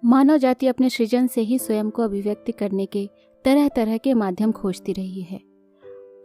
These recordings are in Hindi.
मानव जाति अपने सृजन से ही स्वयं को अभिव्यक्त करने के तरह तरह के माध्यम खोजती रही है।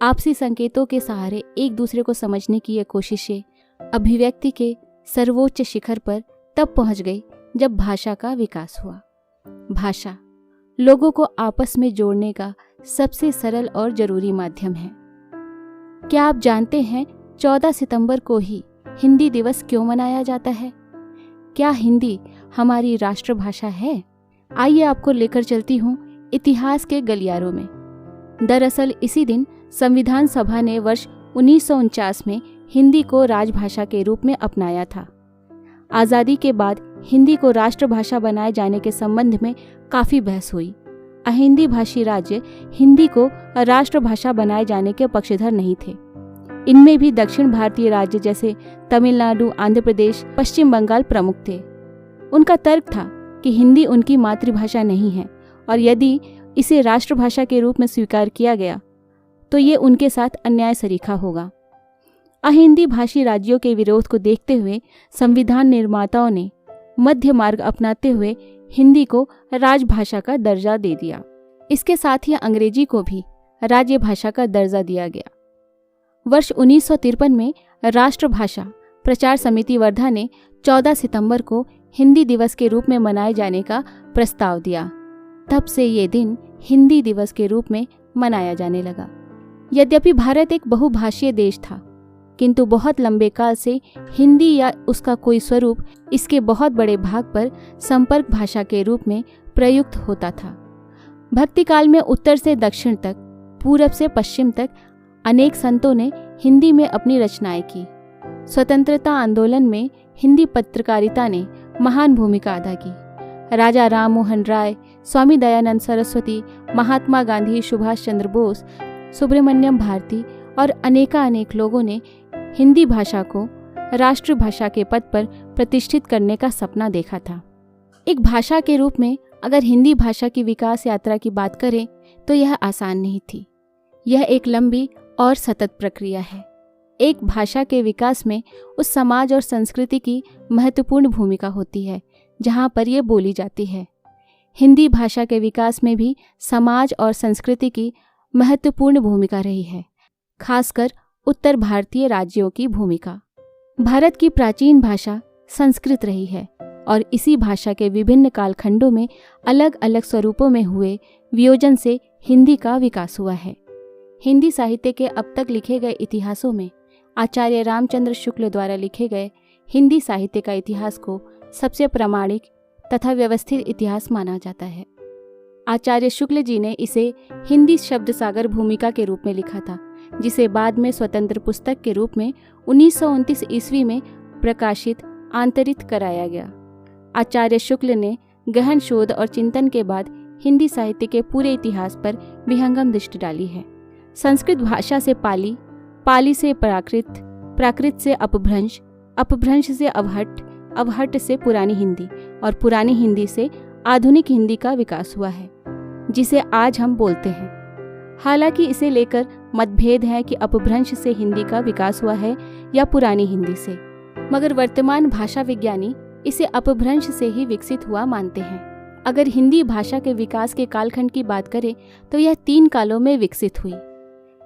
आपसी संकेतों के सहारे एक दूसरे को समझने की ये कोशिशें अभिव्यक्ति के सर्वोच्च शिखर पर तब पहुंच गई जब भाषा का विकास हुआ। भाषा लोगों को आपस में जोड़ने का सबसे सरल और जरूरी माध्यम है। क्या आप जानते हैं 14 सितंबर को ही हिंदी दिवस क्यों मनाया जाता है? क्या हिंदी हमारी राष्ट्रभाषा है? आइए आपको लेकर चलती हूँ इतिहास के गलियारों में। दरअसल इसी दिन संविधान सभा ने वर्ष 1949 में हिंदी को राजभाषा के रूप में अपनाया था। आज़ादी के बाद हिंदी को राष्ट्रभाषा बनाए जाने के संबंध में काफ़ी बहस हुई। अहिंदी भाषी राज्य हिंदी को राष्ट्रभाषा बनाए जाने के पक्षधर नहीं थे। इनमें भी दक्षिण भारतीय राज्य जैसे तमिलनाडु, आंध्र प्रदेश, पश्चिम बंगाल प्रमुख थे। उनका तर्क था कि हिंदी उनकी मातृभाषा नहीं है और यदि इसे राष्ट्रभाषा के रूप में स्वीकार किया गया तो ये उनके साथ अन्याय सरीखा होगा। अहिंदी भाषी राज्यों के विरोध को देखते हुए संविधान निर्माताओं ने मध्य मार्ग अपनाते हुए हिंदी को राजभाषा का दर्जा दे दिया। इसके साथ ही अंग्रेजी को भी राज्य भाषा का दर्जा दिया गया। वर्ष 1953 में राष्ट्रभाषा प्रचार समिति वर्धा ने 14 सितंबर को हिंदी दिवस के रूप में मनाए जाने का प्रस्ताव दिया। तब से ये दिन हिंदी दिवस के रूप में मनाया जाने लगा। यद्यपि भारत एक बहुभाषीय देश था, किंतु बहुत लंबे काल से हिंदी या उसका कोई स्वरूप इसके बहुत बड़े भाग पर संपर्क भाषा के रूप में प्रयुक्त होता था। भक्ति काल में उत्तर से दक्षिण तक, पूरब से पश्चिम तक अनेक संतों ने हिंदी में अपनी रचनाएं की। स्वतंत्रता आंदोलन में हिंदी पत्रकारिता ने महान भूमिका अदा की। राजा राम मोहन राय, स्वामी दयानंद सरस्वती, महात्मा गांधी, सुभाष चंद्र बोस, सुब्रमण्यम भारती और अनेक लोगों ने हिंदी भाषा को राष्ट्रभाषा के पद पर प्रतिष्ठित करने का सपना देखा था। एक भाषा के रूप में अगर हिंदी भाषा की विकास यात्रा की बात करें तो यह आसान नहीं थी। यह एक लंबी और सतत प्रक्रिया है। एक भाषा के विकास में उस समाज और संस्कृति की महत्वपूर्ण भूमिका होती है जहाँ पर यह बोली जाती है। हिंदी भाषा के विकास में भी समाज और संस्कृति की महत्वपूर्ण भूमिका रही है, खासकर उत्तर भारतीय राज्यों की भूमिका। भारत की प्राचीन भाषा संस्कृत रही है और इसी भाषा के विभिन्न कालखंडों में अलग अलग स्वरूपों में हुए वियोजन से हिंदी का विकास हुआ है। हिंदी साहित्य के अब तक लिखे गए इतिहासों में आचार्य रामचंद्र शुक्ल द्वारा लिखे गए हिंदी साहित्य का इतिहास को सबसे प्रामाणिक तथा व्यवस्थित इतिहास माना जाता है। आचार्य शुक्ल जी ने इसे हिंदी शब्द सागर भूमिका के रूप में लिखा था, जिसे बाद में स्वतंत्र पुस्तक के रूप में 1929 ईस्वी में प्रकाशित आंतरित कराया गया। आचार्य शुक्ल ने गहन शोध और चिंतन के बाद हिंदी साहित्य के पूरे इतिहास पर विहंगम दृष्टि डाली है। संस्कृत भाषा से पाली, पाली से प्राकृत, प्राकृत से अपभ्रंश, अपभ्रंश से अवहट्ट, अवहट्ट से पुरानी हिंदी और पुरानी हिंदी से आधुनिक हिंदी का विकास हुआ है, जिसे आज हम बोलते हैं। हालांकि इसे लेकर मतभेद है कि अपभ्रंश से हिंदी का विकास हुआ है या पुरानी हिंदी से, मगर वर्तमान भाषा विज्ञानी इसे अपभ्रंश से ही विकसित हुआ मानते हैं। अगर हिंदी भाषा के विकास के कालखंड की बात करें तो यह 3 कालों में विकसित हुई।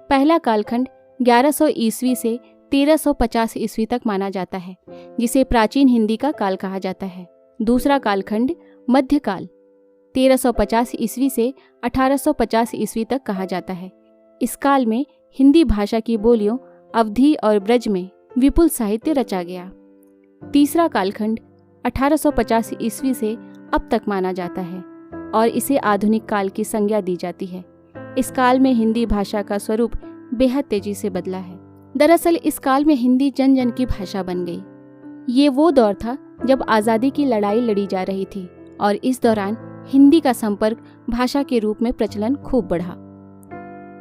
पहला कालखंड 1100 ईस्वी से 1350 ईस्वी तक माना जाता है, जिसे प्राचीन हिंदी का काल कहा जाता है। दूसरा कालखंड मध्यकाल 1350 ईस्वी से 1850 ईस्वी तक कहा जाता है। इस काल में हिंदी भाषा की बोलियों अवधी और ब्रज में विपुल साहित्य रचा गया। तीसरा कालखंड 1850 ईस्वी से अब तक माना जाता है और इसे आधुनिक काल की संज्ञा दी जाती है। इस काल में हिंदी भाषा का स्वरूप बेहद तेजी से बदला है। दरअसल इस काल में हिंदी जन जन की भाषा बन गई। ये वो दौर था जब आज़ादी की लड़ाई लड़ी जा रही थी और इस दौरान हिंदी का संपर्क भाषा के रूप में प्रचलन खूब बढ़ा।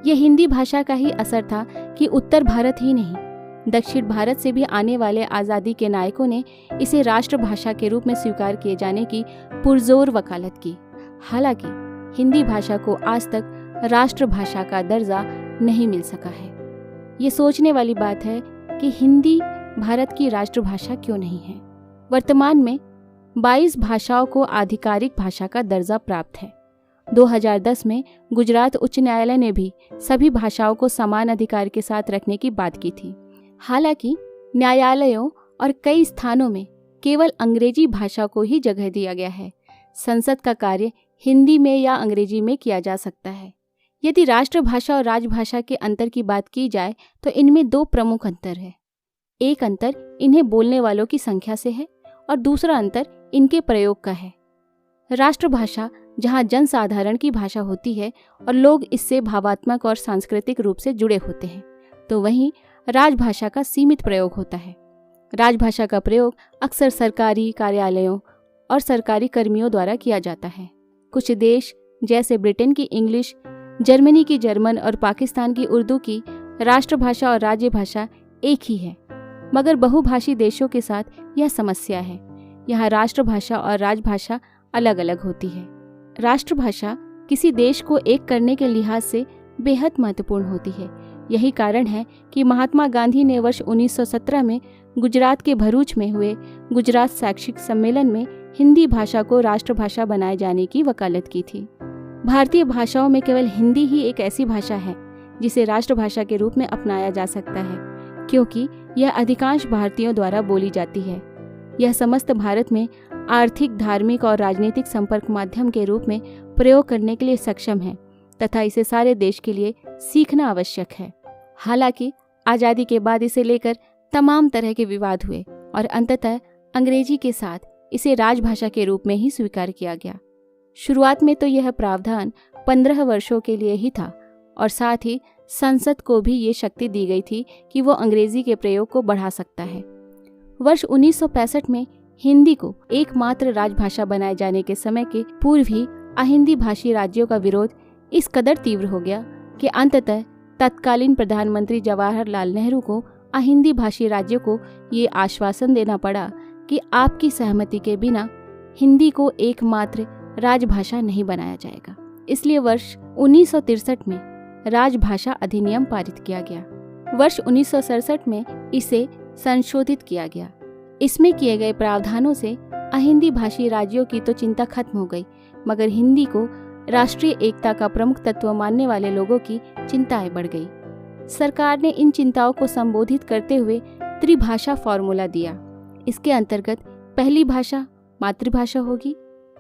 यह हिंदी भाषा का ही असर था कि उत्तर भारत ही नहीं, दक्षिण भारत से भी आने वाले आज़ादी के नायकों ने इसे राष्ट्रभाषा के रूप में स्वीकार किए जाने की पुरजोर वकालत की। हालांकि हिंदी भाषा को आज तक राष्ट्रभाषा का दर्जा नहीं मिल सका है। ये सोचने वाली बात है कि हिंदी भारत की राष्ट्रभाषा क्यों नहीं है। वर्तमान में 22 भाषाओं को आधिकारिक भाषा का दर्जा प्राप्त है। 2010 में गुजरात उच्च न्यायालय ने भी सभी भाषाओं को समान अधिकार के साथ रखने की बात की थी। हालांकि न्यायालयों और कई स्थानों में केवल अंग्रेजी भाषा को ही जगह दिया गया है। संसद का कार्य हिंदी में या अंग्रेजी में किया जा सकता है। यदि राष्ट्रभाषा और राजभाषा के अंतर की बात की जाए तो इनमें दो प्रमुख अंतर है। एक अंतर इन्हें बोलने वालों की संख्या से है और दूसरा अंतर इनके प्रयोग का है। राष्ट्रभाषा जहाँ जनसाधारण की भाषा होती है और लोग इससे भावात्मक और सांस्कृतिक रूप से जुड़े होते हैं, तो वहीं राजभाषा का सीमित प्रयोग होता है। राजभाषा का प्रयोग अक्सर सरकारी कार्यालयों और सरकारी कर्मियों द्वारा किया जाता है। कुछ देश जैसे ब्रिटेन की इंग्लिश, जर्मनी की जर्मन और पाकिस्तान की उर्दू की राष्ट्रभाषा और राज्य भाषा एक ही है, मगर बहुभाषी देशों के साथ यह समस्या है। यहाँ राष्ट्रभाषा और राजभाषा अलग अलग होती है। राष्ट्रभाषा किसी देश को एक करने के लिहाज से बेहद महत्वपूर्ण होती है। यही कारण है कि महात्मा गांधी ने वर्ष 1917 में गुजरात के भरूच में हुए गुजरात शैक्षिक सम्मेलन में हिंदी भाषा को राष्ट्रभाषा बनाए जाने की वकालत की थी। भारतीय भाषाओं में केवल हिंदी ही एक ऐसी भाषा है जिसे राष्ट्रभाषा के रूप में अपनाया जा सकता है, क्योंकि यह अधिकांश भारतीयों द्वारा बोली जाती है। यह समस्त भारत में आर्थिक, धार्मिक और राजनीतिक संपर्क माध्यम के रूप में प्रयोग करने के लिए सक्षम है तथा इसे सारे देश के लिए सीखना आवश्यक है। हालांकि आज़ादी के बाद इसे लेकर तमाम तरह के विवाद हुए और अंततः अंग्रेजी के साथ इसे राजभाषा के रूप में ही स्वीकार किया गया। शुरुआत में तो यह प्रावधान 15 वर्षों के लिए ही था और साथ ही संसद को भी ये शक्ति दी गई थी कि वो अंग्रेजी के प्रयोग को बढ़ा सकता है। वर्ष 1965 में हिंदी को एकमात्र राजभाषा बनाए जाने के समय के पूर्व ही अहिंदी भाषी राज्यों का विरोध इस कदर तीव्र हो गया कि अंततः तत्कालीन प्रधानमंत्री जवाहरलाल नेहरू को अहिंदी भाषी राज्यों को ये आश्वासन देना पड़ा कि आपकी सहमति के बिना हिंदी को एकमात्र राजभाषा नहीं बनाया जाएगा। इसलिए वर्ष 1963 में राजभाषा अधिनियम पारित किया गया। वर्ष 1967 में इसे संशोधित किया गया। इसमें किए गए प्रावधानों से अहिंदी भाषी राज्यों की तो चिंता खत्म हो गई, मगर हिंदी को राष्ट्रीय एकता का प्रमुख तत्व मानने वाले लोगों की चिंताएं बढ़ गई। सरकार ने इन चिंताओं को संबोधित करते हुए त्रिभाषा फॉर्मूला दिया। इसके अंतर्गत पहली भाषा मातृभाषा होगी,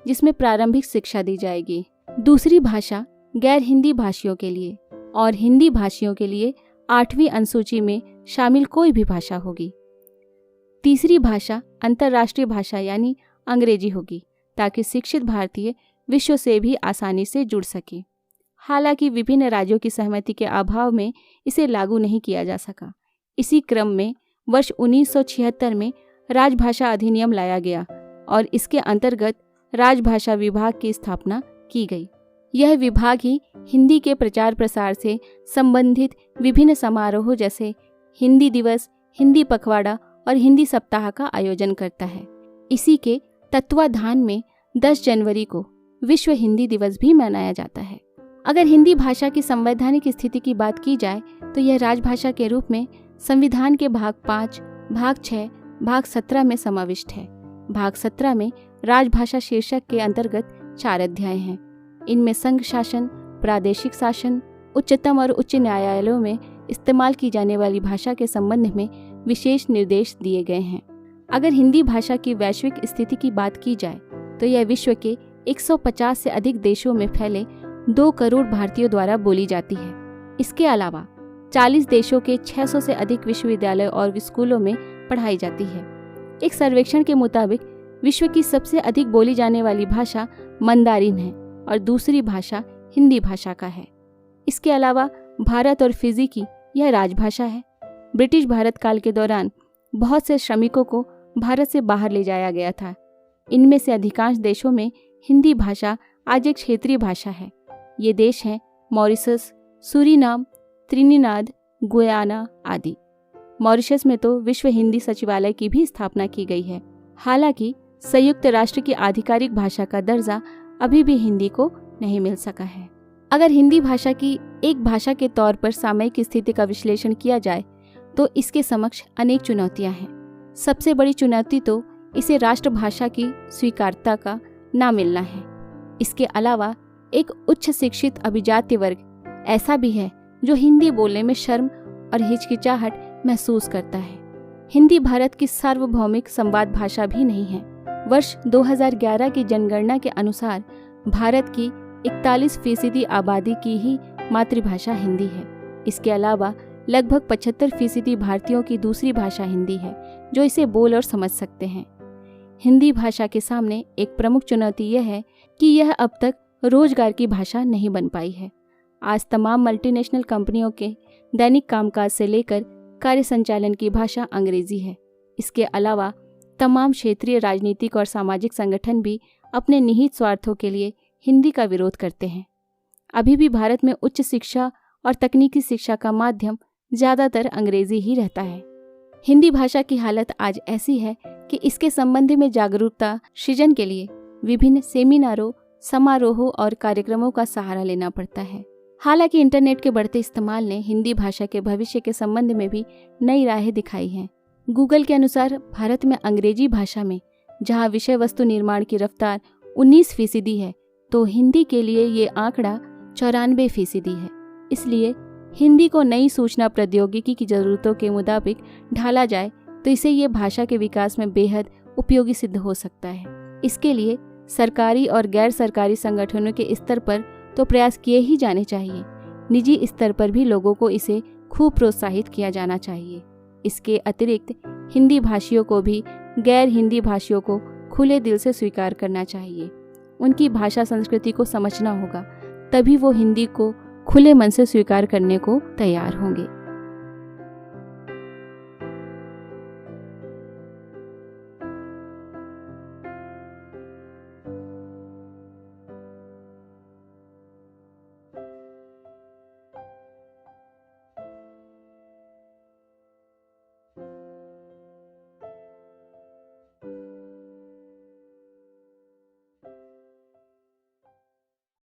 जिसमें प्रारंभिक शिक्षा दी जाएगी। दूसरी भाषा गैर हिंदी भाषियों के लिए और हिंदी भाषियों के लिए 8वीं अनुसूची में शामिल कोई भी भाषा होगी। तीसरी भाषा अंतर्राष्ट्रीय भाषा यानी अंग्रेजी होगी, ताकि शिक्षित भारतीय विश्व से भी आसानी से जुड़ सके। हालांकि विभिन्न राज्यों की सहमति के अभाव में इसे लागू नहीं किया जा सका। इसी क्रम में वर्ष 1976 में राजभाषा अधिनियम लाया गया और इसके अंतर्गत राजभाषा विभाग की स्थापना की गई। यह विभाग ही हिंदी के प्रचार प्रसार से संबंधित विभिन्न समारोह जैसे हिंदी दिवस, हिंदी पखवाड़ा और हिंदी सप्ताह का आयोजन करता है। इसी के तत्वाधान में 10 जनवरी को विश्व हिंदी दिवस भी मनाया जाता है। अगर हिंदी भाषा की संवैधानिक स्थिति की बात की जाए तो यह राजभाषा के रूप में संविधान के भाग 5, भाग 6, भाग 17 में समाविष्ट है। भाग 17 में राजभाषा शीर्षक के अंतर्गत 4 अध्याय हैं। इनमें संघ शासन, प्रादेशिक शासन, उच्चतम और उच्च न्यायालयों में इस्तेमाल की जाने वाली भाषा के संबंध में विशेष निर्देश दिए गए हैं। अगर हिंदी भाषा की वैश्विक स्थिति की बात की जाए तो यह विश्व के 150 से अधिक देशों में फैले 2 करोड़ भारतीयों द्वारा बोली जाती है। इसके अलावा 40 देशों के 600 से अधिक विश्वविद्यालय और स्कूलों में पढ़ाई जाती है। एक सर्वेक्षण के मुताबिक विश्व की सबसे अधिक बोली जाने वाली भाषा मंदारिन है और दूसरी भाषा हिंदी भाषा का है। इसके अलावा भारत और फिजी की यह राजभाषा है। ब्रिटिश भारत काल के दौरान बहुत से श्रमिकों को भारत से बाहर ले जाया गया था। इनमें से अधिकांश देशों में हिंदी भाषा आज एक क्षेत्रीय भाषा है। ये देश हैं मॉरिशस, सूरीनाम, त्रिनिदाद, गुयाना आदि। मॉरिशस में तो विश्व हिंदी सचिवालय की भी स्थापना की गई है। हालांकि संयुक्त राष्ट्र की आधिकारिक भाषा का दर्जा अभी भी हिंदी को नहीं मिल सका है। अगर हिंदी भाषा की एक भाषा के तौर पर सामयिक स्थिति का विश्लेषण किया जाए तो इसके समक्ष अनेक चुनौतियां हैं। सबसे बड़ी चुनौती तो इसे राष्ट्रभाषा की स्वीकार्यता का ना मिलना है। इसके अलावा एक उच्च शिक्षित अभिजात्य वर्ग ऐसा भी है जो हिंदी बोलने में शर्म और हिचकिचाहट महसूस करता है। हिंदी भारत की सार्वभौमिक संवाद भाषा भी नहीं है। वर्ष 2011 की जनगणना के अनुसार भारत की 41% आबादी की ही मातृभाषा हिंदी है। इसके अलावा लगभग 75% भारतीयों की दूसरी भाषा हिंदी है जो इसे बोल और समझ सकते हैं। हिंदी भाषा के सामने एक प्रमुख चुनौती यह है कि यह अब तक रोजगार की भाषा नहीं बन पाई है। आज तमाम मल्टीनेशनल कंपनियों के दैनिक कामकाज से लेकर कार्य संचालन की भाषा अंग्रेजी है। इसके अलावा तमाम क्षेत्रीय राजनीतिक और सामाजिक संगठन भी अपने निहित स्वार्थों के लिए हिंदी का विरोध करते हैं। अभी भी भारत में उच्च शिक्षा और तकनीकी शिक्षा का माध्यम ज़्यादातर अंग्रेजी ही रहता है। हिंदी भाषा की हालत आज ऐसी है कि इसके संबंध में जागरूकता सृजन के लिए विभिन्न सेमिनारों, समारोहों और कार्यक्रमों का सहारा लेना पड़ता है। हालांकि इंटरनेट के बढ़ते इस्तेमाल ने हिंदी भाषा के भविष्य के संबंध में भी नई राहें दिखाई हैं। गूगल के अनुसार भारत में अंग्रेजी भाषा में जहां विषय वस्तु निर्माण की रफ्तार 19% है, तो हिंदी के लिए ये आंकड़ा 94% है। इसलिए हिंदी को नई सूचना प्रौद्योगिकी की ज़रूरतों के मुताबिक ढाला जाए तो इसे ये भाषा के विकास में बेहद उपयोगी सिद्ध हो सकता है। इसके लिए सरकारी और गैर सरकारी संगठनों के स्तर पर तो प्रयास किए ही जाने चाहिए। निजी स्तर पर भी लोगों को इसे खूब प्रोत्साहित किया जाना चाहिए। इसके अतिरिक्त हिंदी भाषियों को भी गैर हिंदी भाषियों को खुले दिल से स्वीकार करना चाहिए। उनकी भाषा संस्कृति को समझना होगा, तभी वो हिंदी को खुले मन से स्वीकार करने को तैयार होंगे।